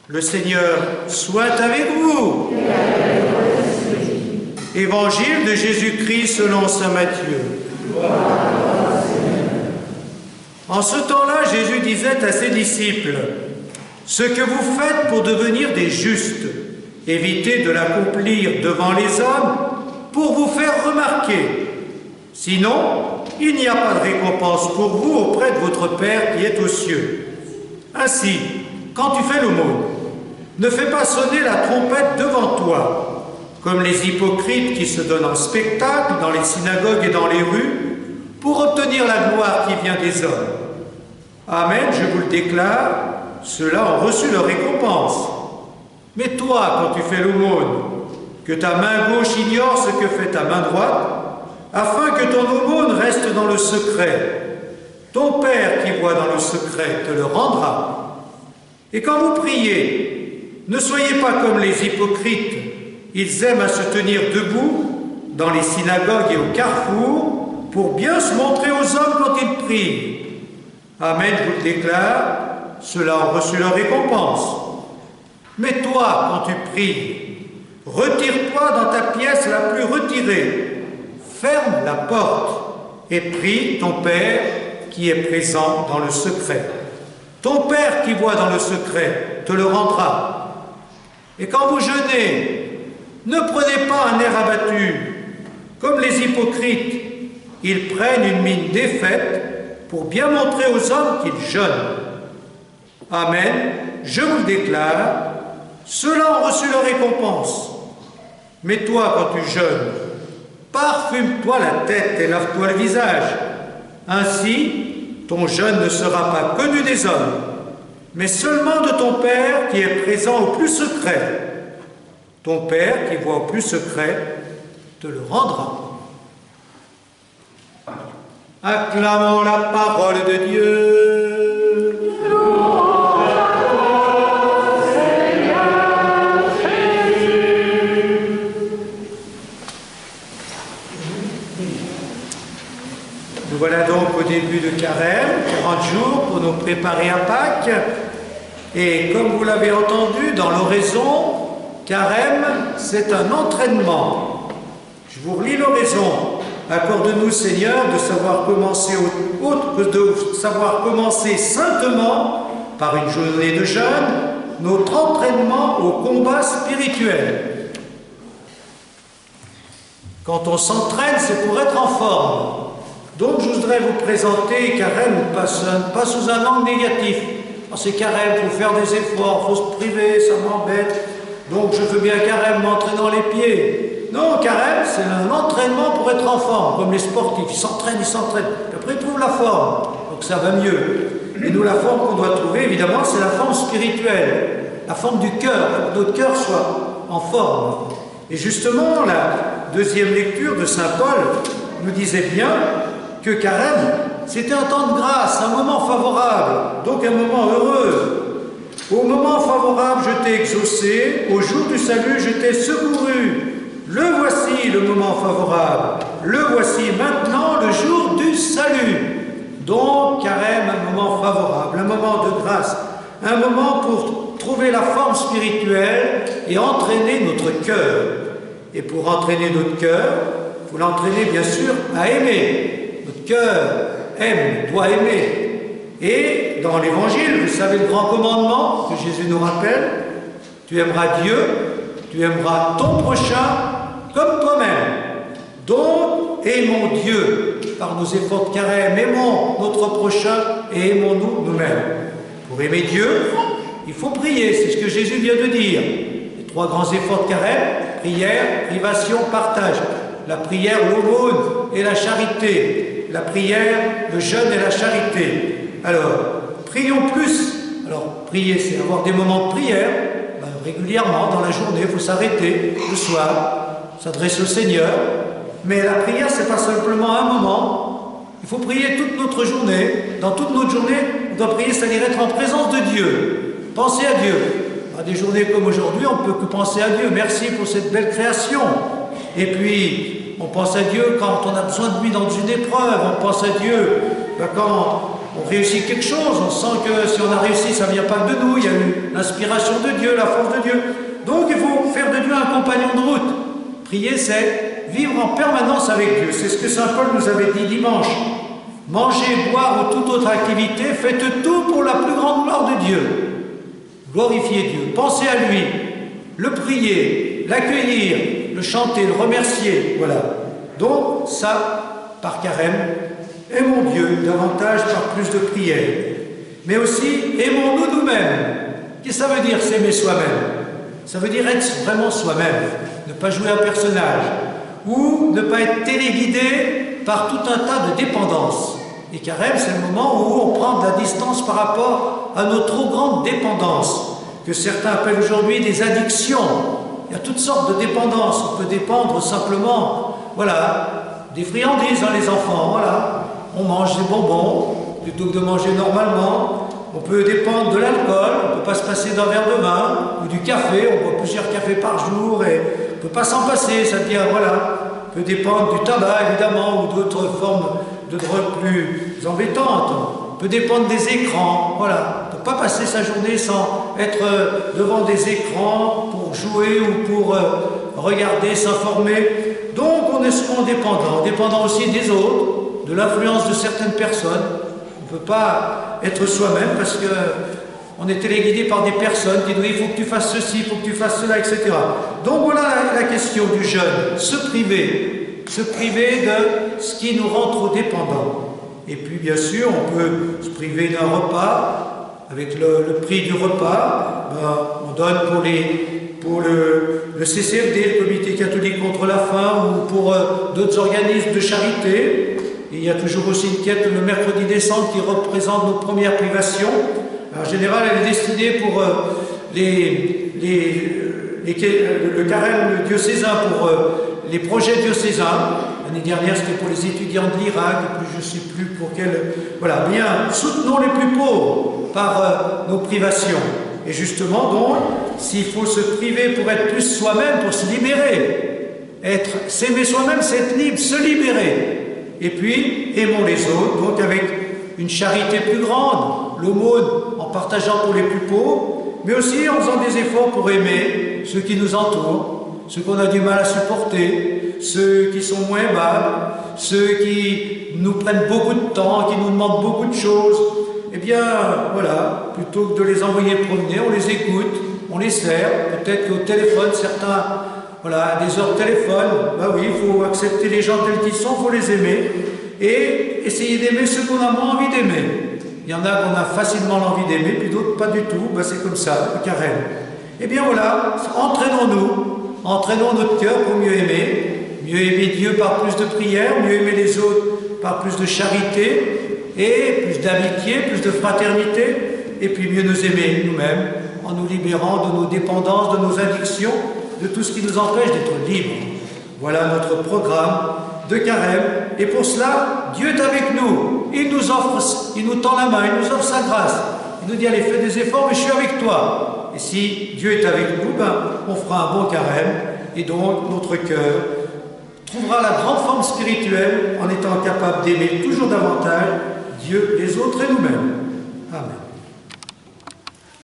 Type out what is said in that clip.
Le Seigneur soit avec vous. Évangile de Jésus-Christ selon saint Matthieu. En ce temps-là, Jésus disait à ses disciples, « Ce que vous faites pour devenir des justes, évitez de l'accomplir devant les hommes pour vous faire remarquer. Sinon, il n'y a pas de récompense pour vous auprès de votre Père qui est aux cieux. Ainsi, quand tu fais l'aumône, ne fais pas sonner la trompette devant toi, comme les hypocrites qui se donnent en spectacle dans les synagogues et dans les rues, pour obtenir la gloire qui vient des hommes. Amen, je vous le déclare, ceux-là ont reçu leur récompense. Mais toi, quand tu fais l'aumône, que ta main gauche ignore ce que fait ta main droite, afin que ton aumône reste dans le secret. Ton Père qui voit dans le secret te le rendra. Et quand vous priez, ne soyez pas comme les hypocrites. Ils aiment à se tenir debout dans les synagogues et au carrefour pour bien se montrer aux hommes quand ils prient. Amen, je vous le déclare, ceux-là ont reçu leur récompense. Mais toi, quand tu pries, retire-toi dans ta pièce la plus retirée, ferme la porte et prie ton Père qui est présent dans le secret. Ton Père qui voit dans le secret te le rendra. Et quand vous jeûnez, ne prenez pas un air abattu, comme les hypocrites. Ils prennent une mine défaite pour bien montrer aux hommes qu'ils jeûnent. Amen, je vous le déclare, ceux-là ont reçu leur récompense. Mais toi, quand tu jeûnes, parfume-toi la tête et lave-toi le visage. Ainsi, ton jeûne ne sera pas connu des hommes, mais seulement de ton Père qui est présent au plus secret. Ton Père qui voit au plus secret te le rendra. Acclamons la parole de Dieu. Nous voilà donc au début de Carême, 40 jours pour nous préparer à Pâques. Et comme vous l'avez entendu dans l'oraison, Carême, c'est un entraînement. Je vous relis l'oraison. Accorde-nous, Seigneur, de savoir commencer saintement, par une journée de jeûne, notre entraînement au combat spirituel. Quand on s'entraîne, c'est pour être en forme. Donc, je voudrais vous présenter Carême, pas sous un angle négatif. C'est Carême, il faut faire des efforts, il faut se priver, ça m'embête. Donc, je veux bien Carême m'entraîner dans les pieds. Non, Carême, c'est un entraînement pour être en forme, comme les sportifs. Ils s'entraînent. Puis après, ils trouvent la forme. Donc, ça va mieux. Et nous, la forme qu'on doit trouver, évidemment, c'est la forme spirituelle. La forme du cœur, pour que notre cœur soit en forme. Et justement, la deuxième lecture de saint Paul nous disait bien que Carême, c'était un temps de grâce, un moment favorable, donc un moment heureux. Au moment favorable, je t'ai exaucé, au jour du salut, je t'ai secouru. Le voici le moment favorable, le voici maintenant le jour du salut. Donc, Carême, un moment favorable, un moment de grâce, un moment pour trouver la forme spirituelle et entraîner notre cœur. Et pour entraîner notre cœur, il faut l'entraîner bien sûr à aimer. Notre cœur aime, doit aimer. Et dans l'Évangile, vous savez le grand commandement que Jésus nous rappelle, tu aimeras Dieu, tu aimeras ton prochain comme toi-même. Donc, aimons Dieu par nos efforts de Carême, aimons notre prochain et aimons-nous nous-mêmes. Pour aimer Dieu, il faut prier, c'est ce que Jésus vient de dire. Les 3 grands efforts de Carême, prière, privation, partage. La prière, l'aumône et la charité. La prière, le jeûne et la charité. Alors, prions plus. Alors, prier, c'est avoir des moments de prière. Régulièrement, dans la journée, il faut s'arrêter le soir, s'adresser au Seigneur. Mais la prière, c'est pas simplement un moment. Il faut prier toute notre journée. Dans toute notre journée, on doit prier, c'est-à-dire être en présence de Dieu. Penser à Dieu. À des journées comme aujourd'hui, on ne peut que penser à Dieu. Merci pour cette belle création. Et puis, on pense à Dieu quand on a besoin de lui dans une épreuve. On pense à Dieu quand on réussit quelque chose, on sent que si on a réussi, ça ne vient pas de nous, il y a eu l'inspiration de Dieu, la force de Dieu. Donc il faut faire de Dieu un compagnon de route. Prier, c'est vivre en permanence avec Dieu. C'est ce que Saint Paul nous avait dit dimanche. Manger, boire ou toute autre activité, faites tout pour la plus grande gloire de Dieu. Glorifiez Dieu, pensez à lui, le prier, l'accueillir, le chanter, le remercier. Voilà. Donc ça, par carême, aimons Dieu davantage par plus de prières. Mais aussi, aimons-nous nous-mêmes. Qu'est-ce que ça veut dire, s'aimer soi-même? Ça veut dire être vraiment soi-même, ne pas jouer un personnage, ou ne pas être téléguidé par tout un tas de dépendances. Et carême, c'est le moment où on prend de la distance par rapport à nos trop grandes dépendances, que certains appellent aujourd'hui des addictions. Il y a toutes sortes de dépendances. On peut dépendre simplement, voilà, des friandises, hein, les enfants, voilà. On mange des bonbons, plutôt que de manger normalement. On peut dépendre de l'alcool, on ne peut pas se passer d'un verre de vin, ou du café, on boit plusieurs cafés par jour, et on ne peut pas s'en passer, ça devient, voilà. On peut dépendre du tabac, évidemment, ou d'autres formes de drogue plus embêtantes. On peut dépendre des écrans, voilà. On ne peut pas passer sa journée sans être devant des écrans pour jouer ou pour regarder, s'informer. Donc on est souvent dépendant aussi des autres, de l'influence de certaines personnes. On ne peut pas être soi-même parce qu'on est téléguidé par des personnes qui nous disent « il faut que tu fasses ceci, il faut que tu fasses cela, etc. » Donc voilà la question du jeûne, se priver de ce qui nous rend trop dépendants. Et puis bien sûr, on peut se priver d'un repas, avec le prix du repas, on donne pour le CCFD, le Comité catholique contre la faim, ou pour d'autres organismes de charité. Et il y a toujours aussi une quête le mercredi des cendres qui représente nos premières privations. En général, elle est destinée pour le carême diocésain, pour les projets diocésains. L'année dernière, c'était pour les étudiants de l'Irak, et puis je ne sais plus pour quel... Voilà, bien, soutenons les plus pauvres par nos privations. Et justement, donc, s'il faut se priver pour être plus soi-même, pour se libérer, s'aimer soi-même, c'est être libre, se libérer. Et puis, aimons les autres, donc avec une charité plus grande, l'aumône en partageant pour les plus pauvres, mais aussi en faisant des efforts pour aimer ceux qui nous entourent, ceux qu'on a du mal à supporter, ceux qui sont moins aimables, ceux qui nous prennent beaucoup de temps, qui nous demandent beaucoup de choses. Eh bien, voilà, plutôt que de les envoyer promener, on les écoute, on les sert, peut-être qu'au téléphone, certains... Voilà, des heures de téléphone, ben oui, il faut accepter les gens tels qu'ils sont, il faut les aimer, et essayer d'aimer ceux qu'on a moins envie d'aimer. Il y en a qu'on a facilement l'envie d'aimer, puis d'autres pas du tout, ben c'est comme ça, le carême. Eh bien voilà, entraînons notre cœur pour mieux aimer Dieu par plus de prières, mieux aimer les autres par plus de charité, et plus d'amitié, plus de fraternité, et puis mieux nous aimer nous-mêmes, en nous libérant de nos dépendances, de nos addictions, de tout ce qui nous empêche d'être libres. Voilà notre programme de carême. Et pour cela, Dieu est avec nous. Il nous tend la main, il nous offre sa grâce. Il nous dit, allez, fais des efforts, mais je suis avec toi. Et si Dieu est avec nous, on fera un bon carême. Et donc, notre cœur trouvera la grande forme spirituelle en étant capable d'aimer toujours davantage Dieu, les autres et nous-mêmes. Amen.